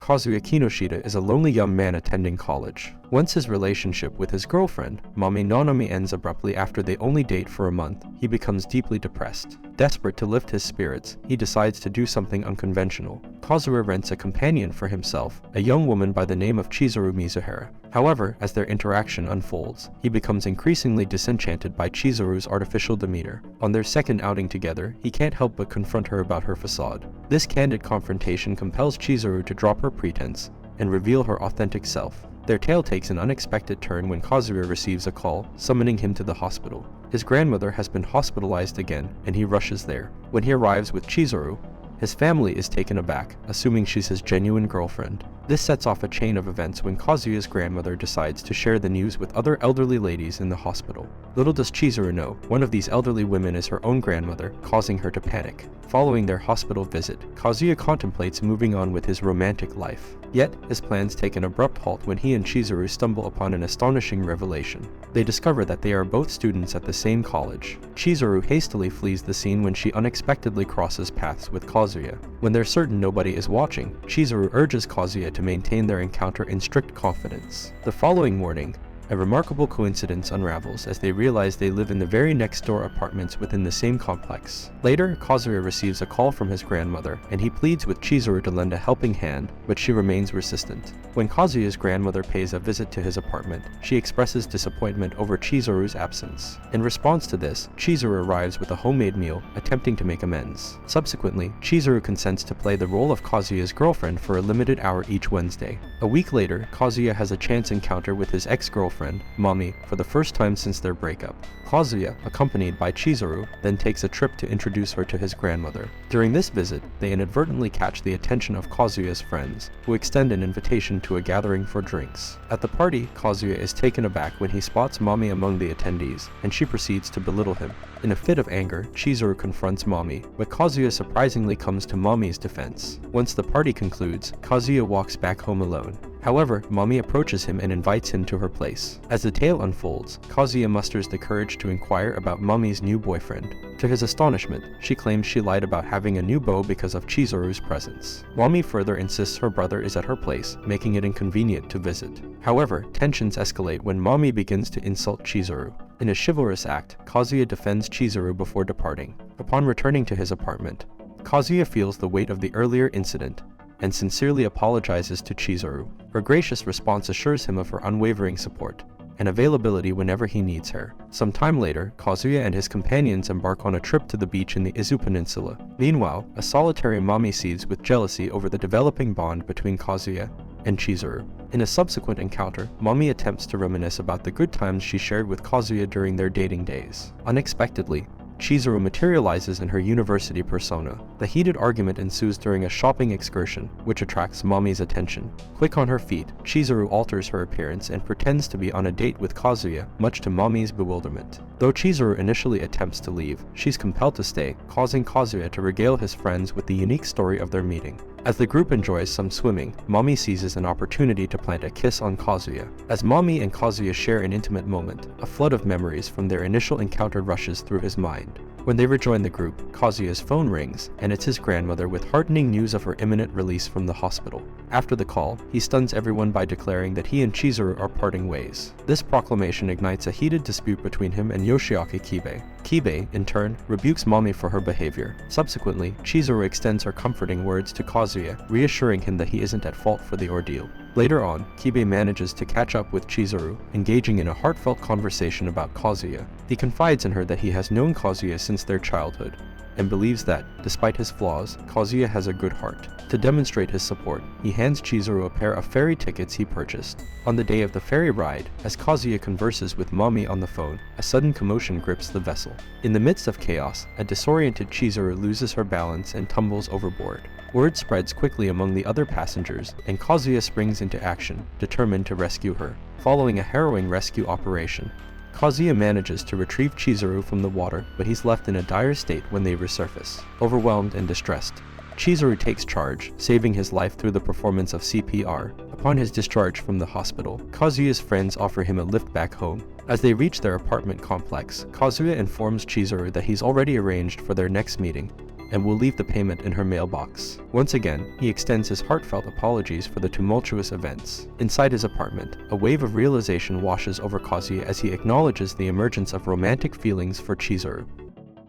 Kazuya Kinoshita is a lonely young man attending college. Once his relationship with his girlfriend, Mami ends abruptly after they only date for a month, he becomes deeply depressed. Desperate to lift his spirits, he decides to do something unconventional. Kazuya rents a companion for himself, a young woman by the name of Chizuru Mizuhara. However, as their interaction unfolds, he becomes increasingly disenchanted by Chizuru's artificial demeanor. On their second outing together, he can't help but confront her about her facade. This candid confrontation compels Chizuru to drop her pretense and reveal her authentic self. Their tale takes an unexpected turn when Kazuya receives a call, summoning him to the hospital. His grandmother has been hospitalized again, and he rushes there. When he arrives with Chizuru, his family is taken aback, assuming she's his genuine girlfriend. This sets off a chain of events when Kazuya's grandmother decides to share the news with other elderly ladies in the hospital. Little does Chizuru know, one of these elderly women is her own grandmother, causing her to panic. Following their hospital visit, Kazuya contemplates moving on with his romantic life. Yet, his plans take an abrupt halt when he and Chizuru stumble upon an astonishing revelation. They discover that they are both students at the same college. Chizuru hastily flees the scene when she unexpectedly crosses paths with Kazuya. When they're certain nobody is watching, Chizuru urges Kazuya to maintain their encounter in strict confidence. The following morning, a remarkable coincidence unravels as they realize they live in the very next door apartments within the same complex. Later, Kazuya receives a call from his grandmother, and he pleads with Chizuru to lend a helping hand, but she remains resistant. When Kazuya's grandmother pays a visit to his apartment, she expresses disappointment over Chizuru's absence. In response to this, Chizuru arrives with a homemade meal, attempting to make amends. Subsequently, Chizuru consents to play the role of Kazuya's girlfriend for a limited hour each Wednesday. A week later, Kazuya has a chance encounter with his ex-girlfriend, Mami, for the first time since their breakup. Kazuya, accompanied by Chizuru, then takes a trip to introduce her to his grandmother. During this visit, they inadvertently catch the attention of Kazuya's friends, who extend an invitation to a gathering for drinks. At the party, Kazuya is taken aback when he spots Mami among the attendees, and she proceeds to belittle him. In a fit of anger, Chizuru confronts Mami, but Kazuya surprisingly comes to Mami's defense. Once the party concludes, Kazuya walks back home alone. However, Mami approaches him and invites him to her place. As the tale unfolds, Kazuya musters the courage to inquire about Mami's new boyfriend. To his astonishment, she claims she lied about having a new beau because of Chizuru's presence. Mami further insists her brother is at her place, making it inconvenient to visit. However, tensions escalate when Mami begins to insult Chizuru. In a chivalrous act, Kazuya defends Chizuru before departing. Upon returning to his apartment, Kazuya feels the weight of the earlier incident and sincerely apologizes to Chizuru. Her gracious response assures him of her unwavering support and availability whenever he needs her. Some time later, Kazuya and his companions embark on a trip to the beach in the Izu Peninsula. Meanwhile, a solitary Mami seethes with jealousy over the developing bond between Kazuya and Chizuru. In a subsequent encounter, Mami attempts to reminisce about the good times she shared with Kazuya during their dating days. Unexpectedly, Chizuru materializes in her university persona. The heated argument ensues during a shopping excursion, which attracts Mami's attention. Quick on her feet, Chizuru alters her appearance and pretends to be on a date with Kazuya, much to Mami's bewilderment. Though Chizuru initially attempts to leave, she's compelled to stay, causing Kazuya to regale his friends with the unique story of their meeting. As the group enjoys some swimming, Mami seizes an opportunity to plant a kiss on Kazuya. As Mami and Kazuya share an intimate moment, a flood of memories from their initial encounter rushes through his mind. When they rejoin the group, Kazuya's phone rings, and it's his grandmother with heartening news of her imminent release from the hospital. After the call, he stuns everyone by declaring that he and Chizuru are parting ways. This proclamation ignites a heated dispute between him and Yoshiaki Kibe. Kibe, in turn, rebukes Mami for her behavior. Subsequently, Chizuru extends her comforting words to Kazuya, reassuring him that he isn't at fault for the ordeal. Later on, Kibe manages to catch up with Chizuru, engaging in a heartfelt conversation about Kazuya. He confides in her that he has known Kazuya since their childhood, and believes that, despite his flaws, Kazuya has a good heart. To demonstrate his support, he hands Chizuru a pair of ferry tickets he purchased. On the day of the ferry ride, as Kazuya converses with Mami on the phone, a sudden commotion grips the vessel. In the midst of chaos, a disoriented Chizuru loses her balance and tumbles overboard. Word spreads quickly among the other passengers, and Kazuya springs into action, determined to rescue her. Following a harrowing rescue operation, Kazuya manages to retrieve Chizuru from the water, but he's left in a dire state when they resurface. Overwhelmed and distressed, Chizuru takes charge, saving his life through the performance of CPR. Upon his discharge from the hospital, Kazuya's friends offer him a lift back home. As they reach their apartment complex, Kazuya informs Chizuru that he's already arranged for their next meeting, and will leave the payment in her mailbox. Once again, he extends his heartfelt apologies for the tumultuous events. Inside his apartment, a wave of realization washes over Kazuya as he acknowledges the emergence of romantic feelings for Chizuru.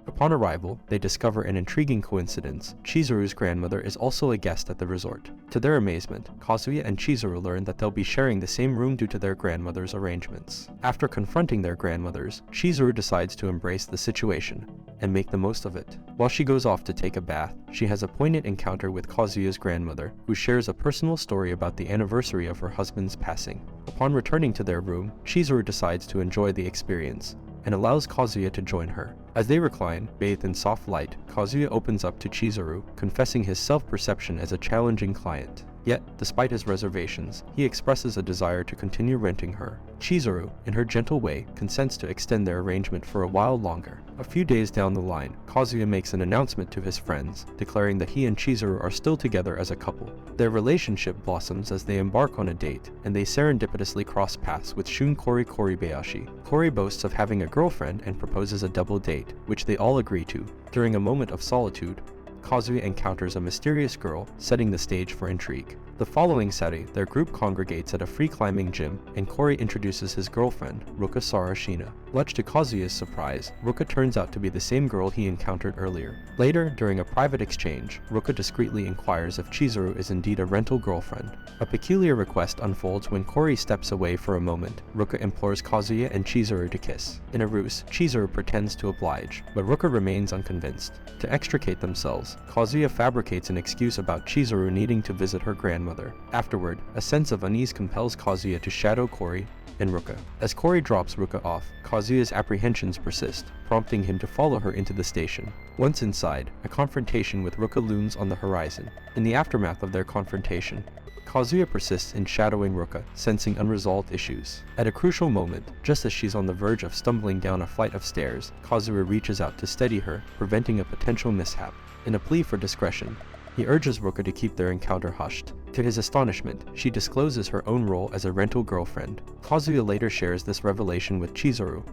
Upon arrival, they discover an intriguing coincidence. Chizuru's grandmother is also a guest at the resort. To their amazement, Kazuya and Chizuru learn that they'll be sharing the same room due to their grandmother's arrangements. After confronting their grandmothers, Chizuru decides to embrace the situation and make the most of it. While she goes off to take a bath, she has a poignant encounter with Kazuya's grandmother, who shares a personal story about the anniversary of her husband's passing. Upon returning to their room, Chizuru decides to enjoy the experience and allows Kazuya to join her. As they recline, bathed in soft light, Kazuya opens up to Chizuru, confessing his self-perception as a challenging client. Yet, despite his reservations, he expresses a desire to continue renting her. Chizuru, in her gentle way, consents to extend their arrangement for a while longer. A few days down the line, Kazuya makes an announcement to his friends, declaring that he and Chizuru are still together as a couple. Their relationship blossoms as they embark on a date, and they serendipitously cross paths with Shun Koribayashi. Kori boasts of having a girlfriend and proposes a double date, which they all agree to. During a moment of solitude, Kazuya encounters a mysterious girl, setting the stage for intrigue. The following Saturday, their group congregates at a free climbing gym, and Kori introduces his girlfriend, Ruka Sarashina. Much to Kazuya's surprise, Ruka turns out to be the same girl he encountered earlier. Later, during a private exchange, Ruka discreetly inquires if Chizuru is indeed a rental girlfriend. A peculiar request unfolds when Kori steps away for a moment. Ruka implores Kazuya and Chizuru to kiss. In a ruse, Chizuru pretends to oblige, but Ruka remains unconvinced. To extricate themselves, Kazuya fabricates an excuse about Chizuru needing to visit her grandmother. Afterward, a sense of unease compels Kazuya to shadow Kori and Ruka. As Kori drops Ruka off, Kazuya's apprehensions persist, prompting him to follow her into the station. Once inside, a confrontation with Ruka looms on the horizon. In the aftermath of their confrontation, Kazuya persists in shadowing Ruka, sensing unresolved issues. At a crucial moment, just as she's on the verge of stumbling down a flight of stairs, Kazuya reaches out to steady her, preventing a potential mishap. In a plea for discretion, he urges Ruka to keep their encounter hushed. To his astonishment, she discloses her own role as a rental girlfriend. Kazuya later shares this revelation with Chizuru,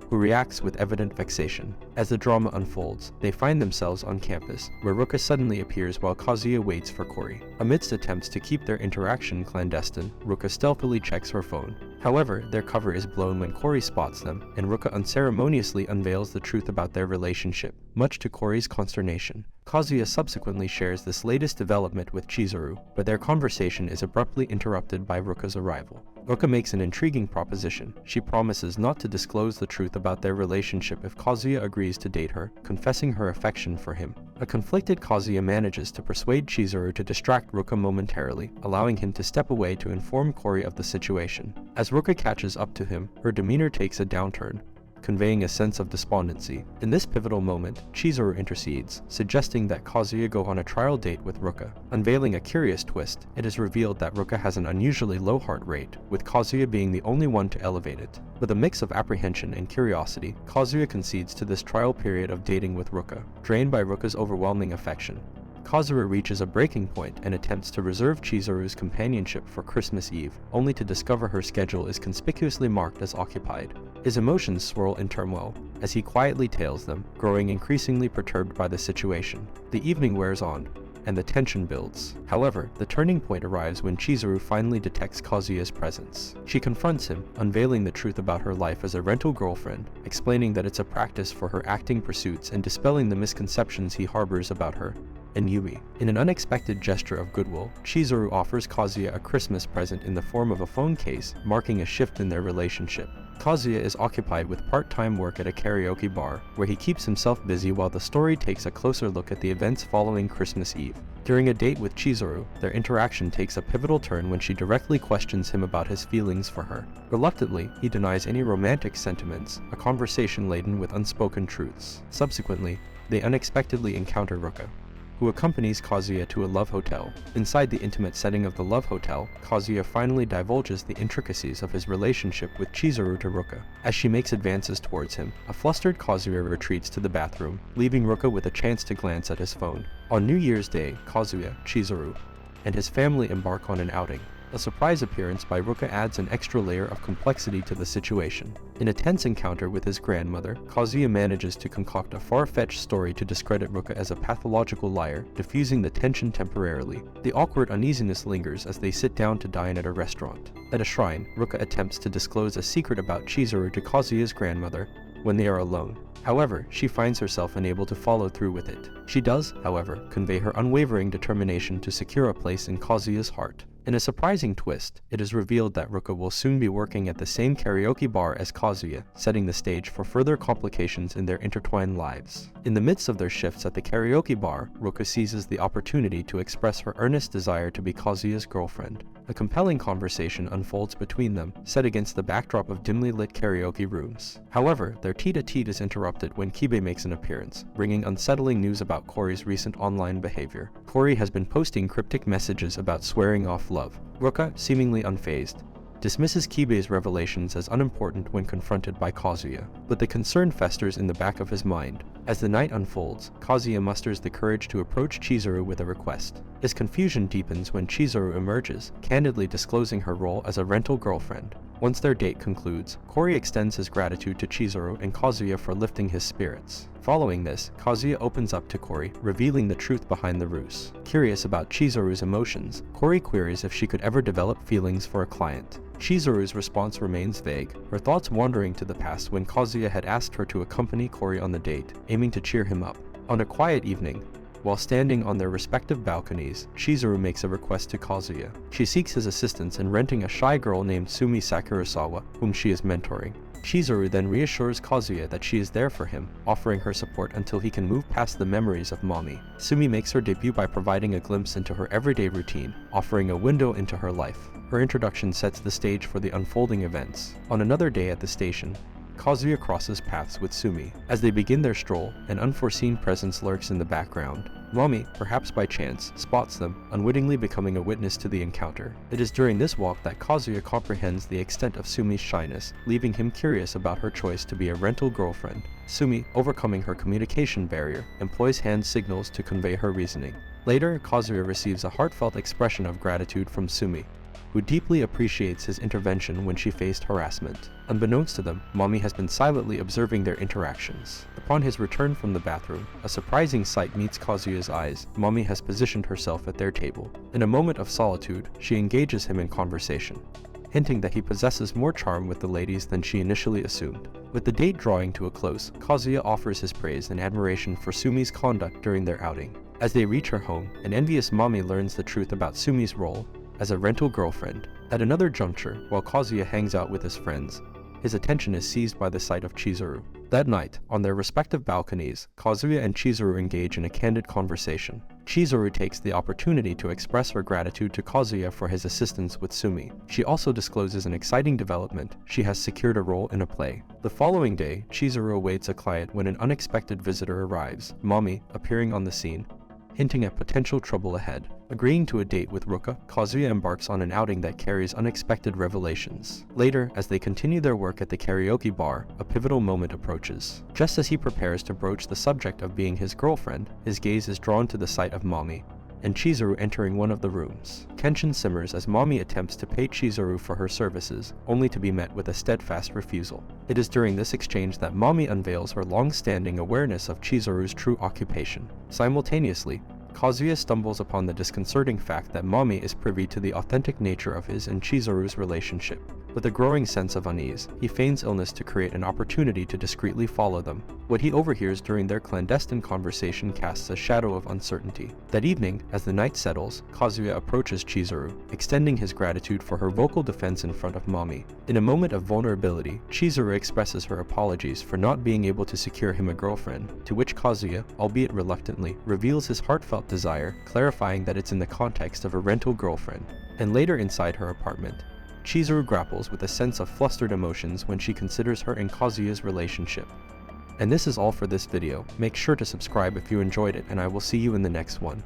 who reacts with evident vexation. As the drama unfolds, they find themselves on campus, where Ruka suddenly appears while Kazuya waits for Kori. Amidst attempts to keep their interaction clandestine, Ruka stealthily checks her phone. However, their cover is blown when Kori spots them, and Ruka unceremoniously unveils the truth about their relationship, much to Kori's consternation. Kazuya subsequently shares this latest development with Chizuru, but their conversation is abruptly interrupted by Ruka's arrival. Ruka makes an intriguing proposition. She promises not to disclose the truth about their relationship if Kazuya agrees to date her, confessing her affection for him. A conflicted Kazuya manages to persuade Chizuru to distract Ruka momentarily, allowing him to step away to inform Kori of the situation. As Ruka catches up to him, her demeanor takes a downturn, conveying a sense of despondency. In this pivotal moment, Chizuru intercedes, suggesting that Kazuya go on a trial date with Ruka. Unveiling a curious twist, it is revealed that Ruka has an unusually low heart rate, with Kazuya being the only one to elevate it. With a mix of apprehension and curiosity, Kazuya concedes to this trial period of dating with Ruka. Drained by Ruka's overwhelming affection, Kazuya reaches a breaking point and attempts to reserve Chizuru's companionship for Christmas Eve, only to discover her schedule is conspicuously marked as occupied. His emotions swirl in turmoil as he quietly tails them, growing increasingly perturbed by the situation. The evening wears on, and the tension builds. However, the turning point arrives when Chizuru finally detects Kazuya's presence. She confronts him, unveiling the truth about her life as a rental girlfriend, explaining that it's a practice for her acting pursuits and dispelling the misconceptions he harbors about her and Yui. In an unexpected gesture of goodwill, Chizuru offers Kazuya a Christmas present in the form of a phone case, marking a shift in their relationship. Kazuya is occupied with part-time work at a karaoke bar, where he keeps himself busy while the story takes a closer look at the events following Christmas Eve. During a date with Chizuru, their interaction takes a pivotal turn when she directly questions him about his feelings for her. Reluctantly, he denies any romantic sentiments, a conversation laden with unspoken truths. Subsequently, they unexpectedly encounter Ruka, who accompanies Kazuya to a love hotel. Inside the intimate setting of the love hotel, Kazuya finally divulges the intricacies of his relationship with Chizuru to Ruka. As she makes advances towards him, a flustered Kazuya retreats to the bathroom, leaving Ruka with a chance to glance at his phone. On New Year's Day, Kazuya, Chizuru, and his family embark on an outing. A surprise appearance by Ruka adds an extra layer of complexity to the situation. In a tense encounter with his grandmother, Kazuya manages to concoct a far-fetched story to discredit Ruka as a pathological liar, diffusing the tension temporarily. The awkward uneasiness lingers as they sit down to dine at a restaurant. At a shrine, Ruka attempts to disclose a secret about Chizuru to Kazuya's grandmother when they are alone. However, she finds herself unable to follow through with it. She does, however, convey her unwavering determination to secure a place in Kazuya's heart. In a surprising twist, it is revealed that Ruka will soon be working at the same karaoke bar as Kazuya, setting the stage for further complications in their intertwined lives. In the midst of their shifts at the karaoke bar, Ruka seizes the opportunity to express her earnest desire to be Kazuya's girlfriend. A compelling conversation unfolds between them, set against the backdrop of dimly lit karaoke rooms. However, their tete-a-tete is interrupted when Kibe makes an appearance, bringing unsettling news about Cory's recent online behavior. Cory has been posting cryptic messages about swearing off love. Ruka, seemingly unfazed, dismisses Kibe's revelations as unimportant when confronted by Kazuya, but the concern festers in the back of his mind. As the night unfolds, Kazuya musters the courage to approach Chizuru with a request. His confusion deepens when Chizuru emerges, candidly disclosing her role as a rental girlfriend. Once their date concludes, Cory extends his gratitude to Chizuru and Kazuya for lifting his spirits. Following this, Kazuya opens up to Cory, revealing the truth behind the ruse. Curious about Chizuru's emotions, Cory queries if she could ever develop feelings for a client. Chizuru's response remains vague, her thoughts wandering to the past when Kazuya had asked her to accompany Cory on the date, aiming to cheer him up. On a quiet evening, while standing on their respective balconies, Chizuru makes a request to Kazuya. She seeks his assistance in renting a shy girl named Sumi Sakurasawa, whom she is mentoring. Chizuru then reassures Kazuya that she is there for him, offering her support until he can move past the memories of Mami. Sumi makes her debut by providing a glimpse into her everyday routine, offering a window into her life. Her introduction sets the stage for the unfolding events. On another day at the station, Kazuya crosses paths with Sumi. As they begin their stroll, an unforeseen presence lurks in the background. Mami, perhaps by chance, spots them, unwittingly becoming a witness to the encounter. It is during this walk that Kazuya comprehends the extent of Sumi's shyness, leaving him curious about her choice to be a rental girlfriend. Sumi, overcoming her communication barrier, employs hand signals to convey her reasoning. Later, Kazuya receives a heartfelt expression of gratitude from Sumi, who deeply appreciates his intervention when she faced harassment. Unbeknownst to them, Mami has been silently observing their interactions. Upon his return from the bathroom, a surprising sight meets Kazuya's eyes. Mami has positioned herself at their table. In a moment of solitude, she engages him in conversation, hinting that he possesses more charm with the ladies than she initially assumed. With the date drawing to a close, Kazuya offers his praise and admiration for Sumi's conduct during their outing. As they reach her home, an envious Mami learns the truth about Sumi's role as a rental girlfriend. At another juncture, while Kazuya hangs out with his friends, his attention is seized by the sight of Chizuru. That night, on their respective balconies, Kazuya and Chizuru engage in a candid conversation. Chizuru takes the opportunity to express her gratitude to Kazuya for his assistance with Sumi. She also discloses an exciting development: she has secured a role in a play. The following day, Chizuru awaits a client when an unexpected visitor arrives, Mami appearing on the scene, hinting at potential trouble ahead. Agreeing to a date with Ruka, Kazuya embarks on an outing that carries unexpected revelations. Later, as they continue their work at the karaoke bar, a pivotal moment approaches. Just as he prepares to broach the subject of being his girlfriend, his gaze is drawn to the sight of Mami and Chizuru entering one of the rooms. Tension simmers as Mami attempts to pay Chizuru for her services, only to be met with a steadfast refusal. It is during this exchange that Mami unveils her long-standing awareness of Chizuru's true occupation. Simultaneously, Kazuya stumbles upon the disconcerting fact that Mami is privy to the authentic nature of his and Chizuru's relationship. With a growing sense of unease, he feigns illness to create an opportunity to discreetly follow them. What he overhears during their clandestine conversation casts a shadow of uncertainty. That evening, as the night settles, Kazuya approaches Chizuru, extending his gratitude for her vocal defense in front of Mami. In a moment of vulnerability, Chizuru expresses her apologies for not being able to secure him a girlfriend, to which Kazuya, albeit reluctantly, reveals his heartfelt desire, clarifying that it's in the context of a rental girlfriend. And later inside her apartment, Chizuru grapples with a sense of flustered emotions when she considers her and Kazuya's relationship. And this is all for this video. Make sure to subscribe if you enjoyed it, and I will see you in the next one.